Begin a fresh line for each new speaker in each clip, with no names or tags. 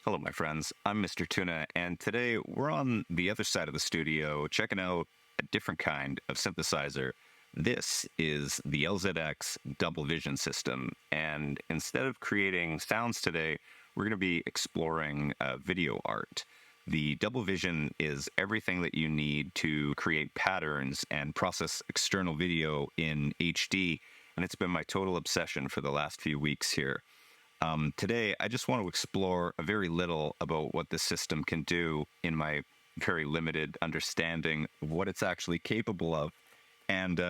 Hello, my friends. I'm Mr. Tuna, and today we're on the other side of the studio checking out a different kind of synthesizer. This is the LZX Double Vision system, and instead of creating sounds today, we're going to be exploring video art. The Double Vision is everything that you need to create patterns and process external video in HD, and it's been my total obsession for the last few weeks here. Today, I just want to explore a very little about what this system can do in my very limited understanding of what it's actually capable of, and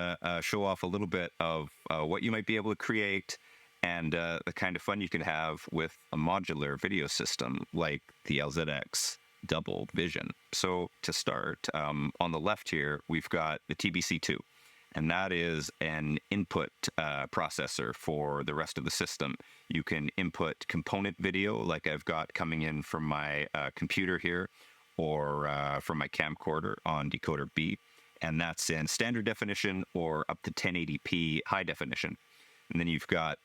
show off a little bit of what you might be able to create and the kind of fun you can have with a modular video system like the LZX Double Vision. So to start, on the left here, we've got the TBC2. And that is an input processor for the rest of the system. You can input component video like I've got coming in from my computer here, or from my camcorder on decoder B. And that's in standard definition or up to 1080p high definition. And then you've got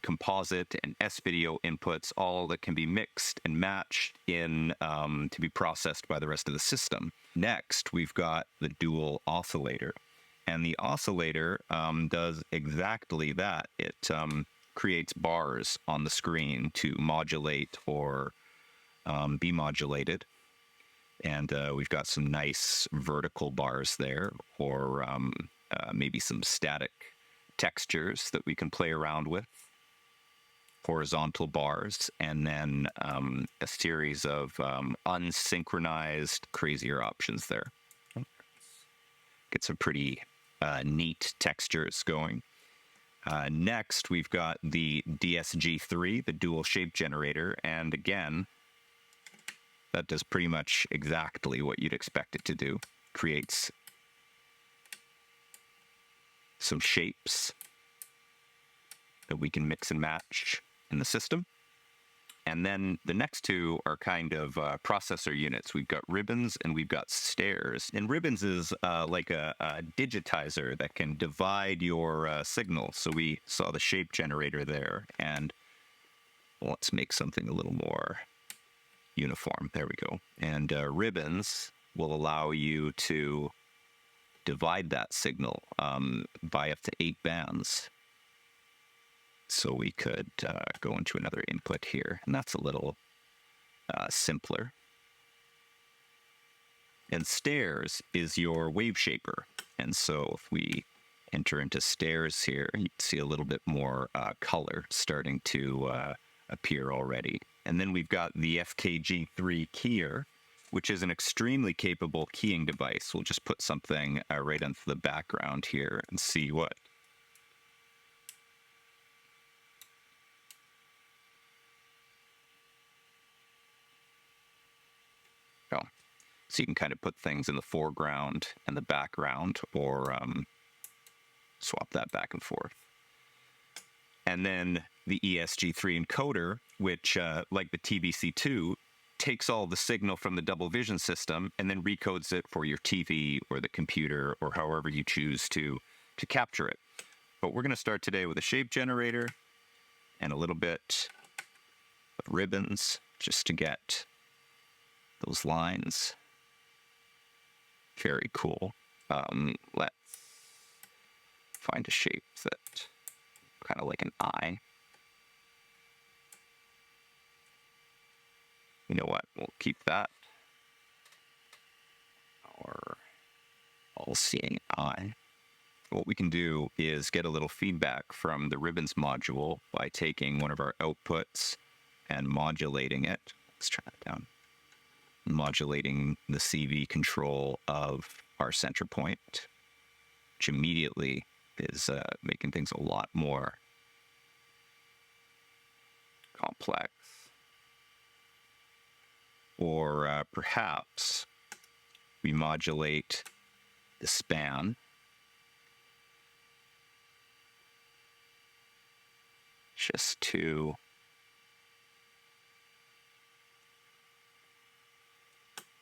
composite and S-video inputs, all that can be mixed and matched in to be processed by the rest of the system. Next, we've got the dual oscillator. And the oscillator does exactly that. It creates bars on the screen to modulate or be modulated. And we've got some nice vertical bars there, or maybe some static textures that we can play around with. Horizontal bars, and then a series of unsynchronized, crazier options there. Get some pretty neat textures going. Next, we've got the DSG3, the dual shape generator, and again, that does pretty much exactly what you'd expect it to do. Creates some shapes that we can mix and match in the system. And then the next two are kind of processor units. We've got Ribbons and we've got Stairs. And Ribbons is like a digitizer that can divide your signal. So we saw the shape generator there. And let's make something a little more uniform. There we go. And Ribbons will allow you to divide that signal by up to 8 bands. So we could go into another input here, and that's a little simpler. And Stairs is your wave shaper. And so if we enter into Stairs here, you can see a little bit more color starting to appear already. And then we've got the FKG3 keyer, which is an extremely capable keying device. We'll just put something right onto the background here and see what. So you can kind of put things in the foreground and the background, or swap that back and forth. And then the ESG3 encoder, which, like the TBC2, takes all the signal from the Double Vision system and then recodes it for your TV or the computer or however you choose to capture it. But we're going to start today with a shape generator and a little bit of Ribbons just to get those lines. Very cool. Let's find a shape that kind of like an eye. You know what? We'll keep that. Our all-seeing eye. What we can do is get a little feedback from the Ribbons module by taking one of our outputs and modulating it. Let's try that down. Modulating the CV control of our center point, which immediately is making things a lot more complex. Or perhaps we modulate the span just to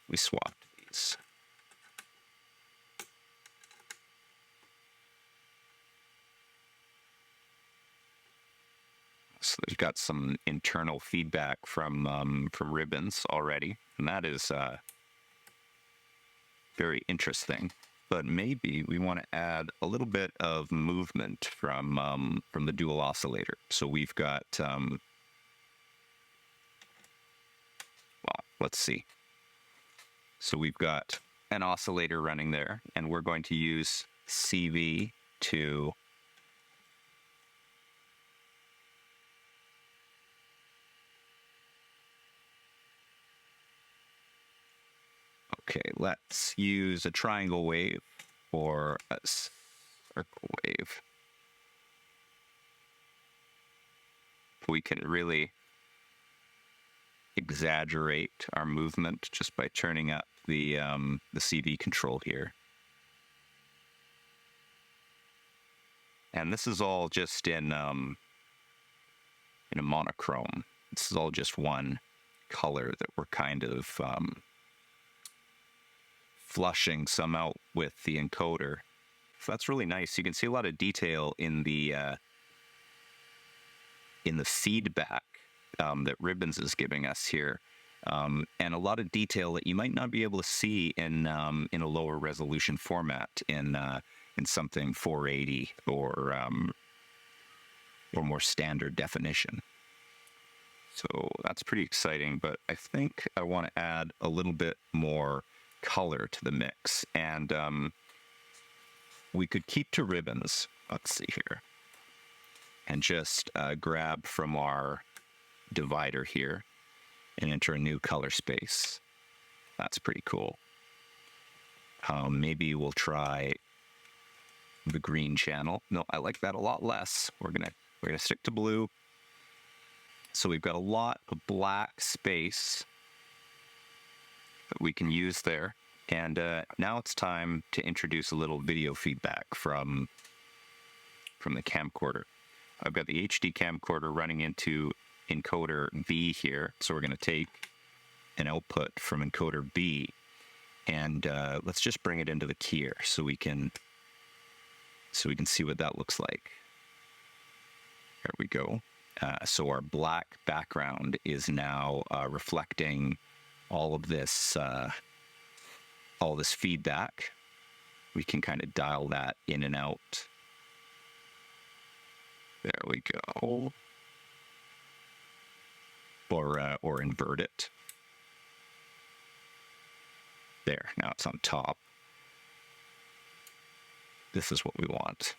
we swapped these. So there's got some internal feedback from Ribbons already, and that is very interesting. But maybe we want to add a little bit of movement from the dual oscillator. So we've got well, let's see. So we've got an oscillator running there, and we're going to use CV to okay, let's use a triangle wave or a circle wave. We can really exaggerate our movement just by turning up the CV control here. And this is all just in a monochrome. This is all just one color that we're kind of flushing some out with the encoder. So that's really nice. You can see a lot of detail in the feedback that Ribbons is giving us here, and a lot of detail that you might not be able to see in a lower resolution format in something 480 or more standard definition. So that's pretty exciting. But I think I want to add a little bit more color to the mix, and we could keep to Ribbons. Let's see here, and just grab from our divider here and enter a new color space. That's pretty cool. Maybe we'll try the green channel. No, I like that a lot less. We're gonna stick to blue. So we've got a lot of black space that we can use there. And now it's time to introduce a little video feedback from the camcorder. I've got the HD camcorder running into encoder B here. So we're going to take an output from encoder B, and let's just bring it into the keyer so we can see what that looks like. There we go. So our black background is now reflecting all this feedback. We can kind of dial that in and out. There we go. Or invert it. There, now it's on top. This is what we want.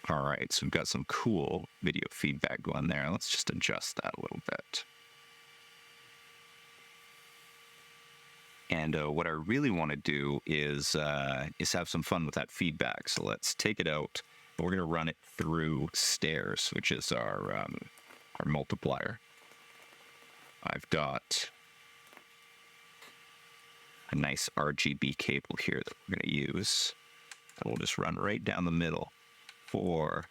All right, so we've got some cool video feedback going there. Let's just adjust that a little bit. And what I really want to do is have some fun with that feedback. So let's take it out, and we're going to run it through stairs, which is our multiplier. I've got a nice RGB cable here that we're going to use. And we'll just run right down the middle. 4,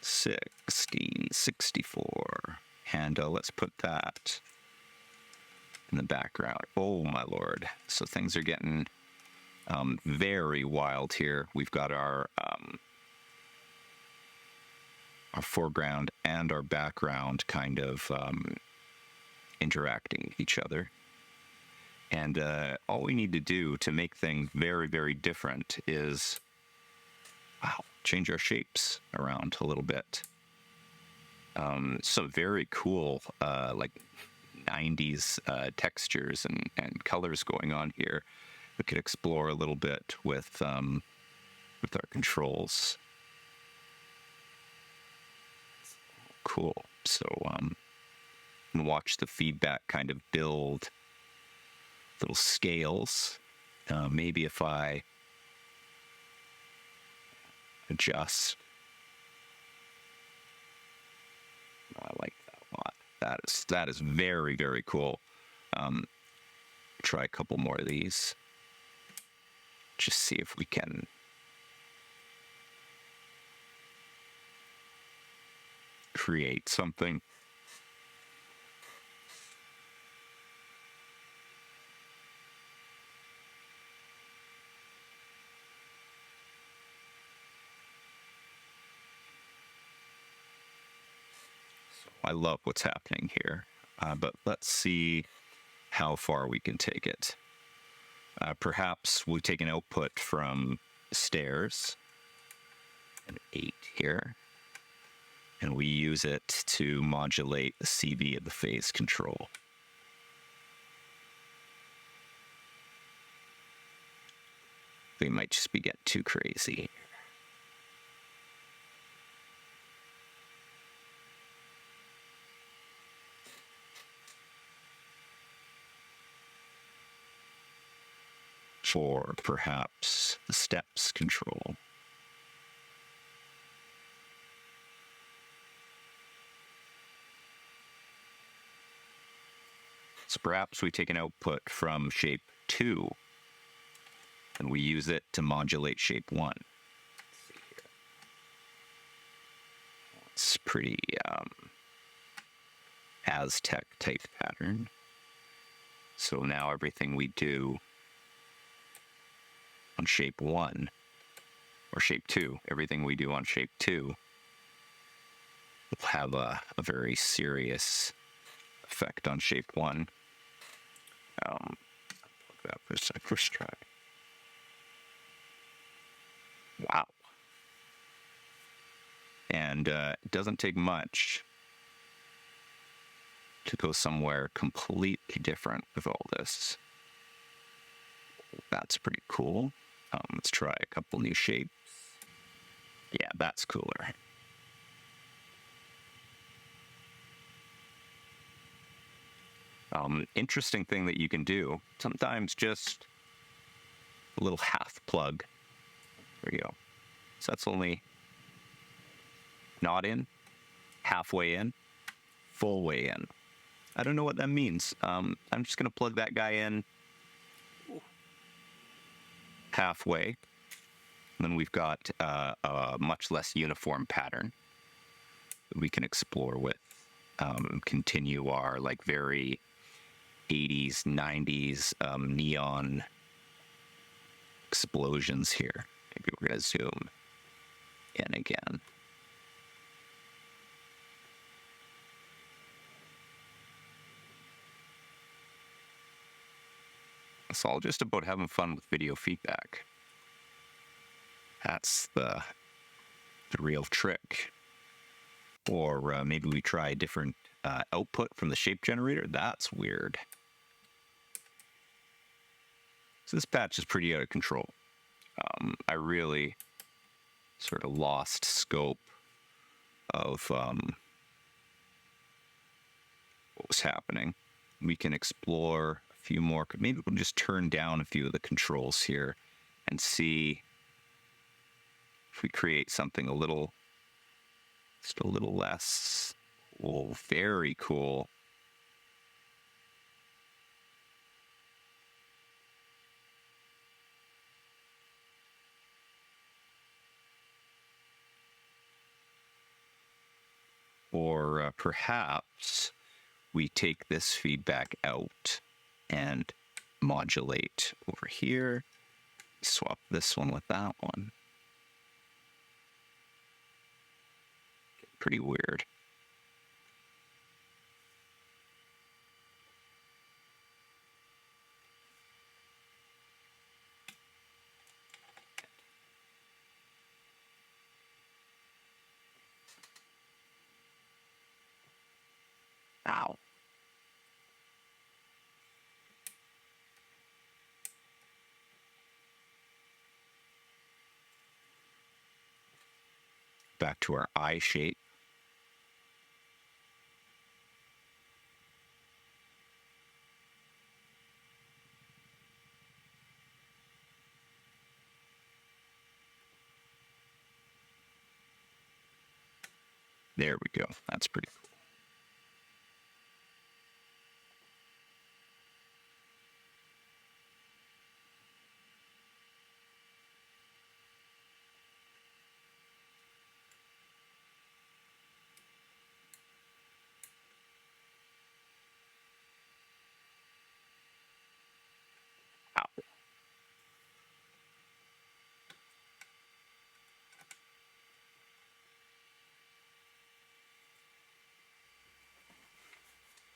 16, 64. And let's put that in the background. Oh my lord. So things are getting very wild here. We've got our foreground and our background kind of interacting with each other. And all we need to do to make things very, very different is, wow, change our shapes around a little bit. Some very cool, like 90s textures and colors going on here. We could explore a little bit with our controls. Cool. So watch the feedback kind of build little scales. Maybe if I adjust. I like that a lot. That is very, very cool. Try a couple more of these. Just see if we can create something. I love what's happening here, but let's see how far we can take it. Perhaps we take an output from stairs, an 8 here, and we use it to modulate the CV of the phase control. They might just be getting too crazy. For perhaps the steps control. So perhaps we take an output from shape 2 and we use it to modulate shape 1. Let's see here. It's pretty Aztec type pattern. So now everything we do on shape 1 or shape 2, everything we do on shape 2 will have a very serious effect on shape 1. Plug that for a sec. First try. Wow. And it doesn't take much to go somewhere completely different with all this. That's pretty cool. Let's try a couple new shapes. Yeah, that's cooler. Interesting thing that you can do, sometimes just a little half plug. There you go. So that's only not in, halfway in, full way in. I don't know what that means. I'm just going to plug that guy in halfway. And then we've got a much less uniform pattern that we can explore with. Continue our like very 80s, 90s neon explosions here. Maybe we're going to zoom in again. It's all just about having fun with video feedback. That's the real trick. Or maybe we try a different output from the shape generator. That's weird. So this patch is pretty out of control. I really sort of lost scope of what was happening. We can explore a few more. Maybe we'll just turn down a few of the controls here and see if we create something a little, just a little less. Oh, very cool. Or perhaps we take this feedback out and modulate over here. Swap this one with that one. Pretty weird. Ow. Back to our eye shape. There we go. That's pretty cool. Ow.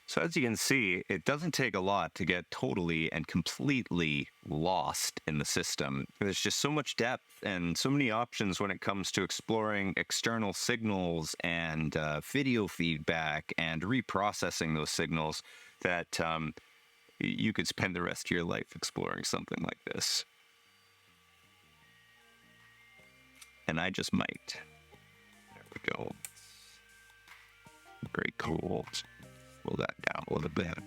So as you can see, it doesn't take a lot to get totally and completely lost in the system. There's just so much depth and so many options when it comes to exploring external signals and video feedback and reprocessing those signals that you could spend the rest of your life exploring something like this. And I just might. There we go. Very cool. Pull that down a little bit.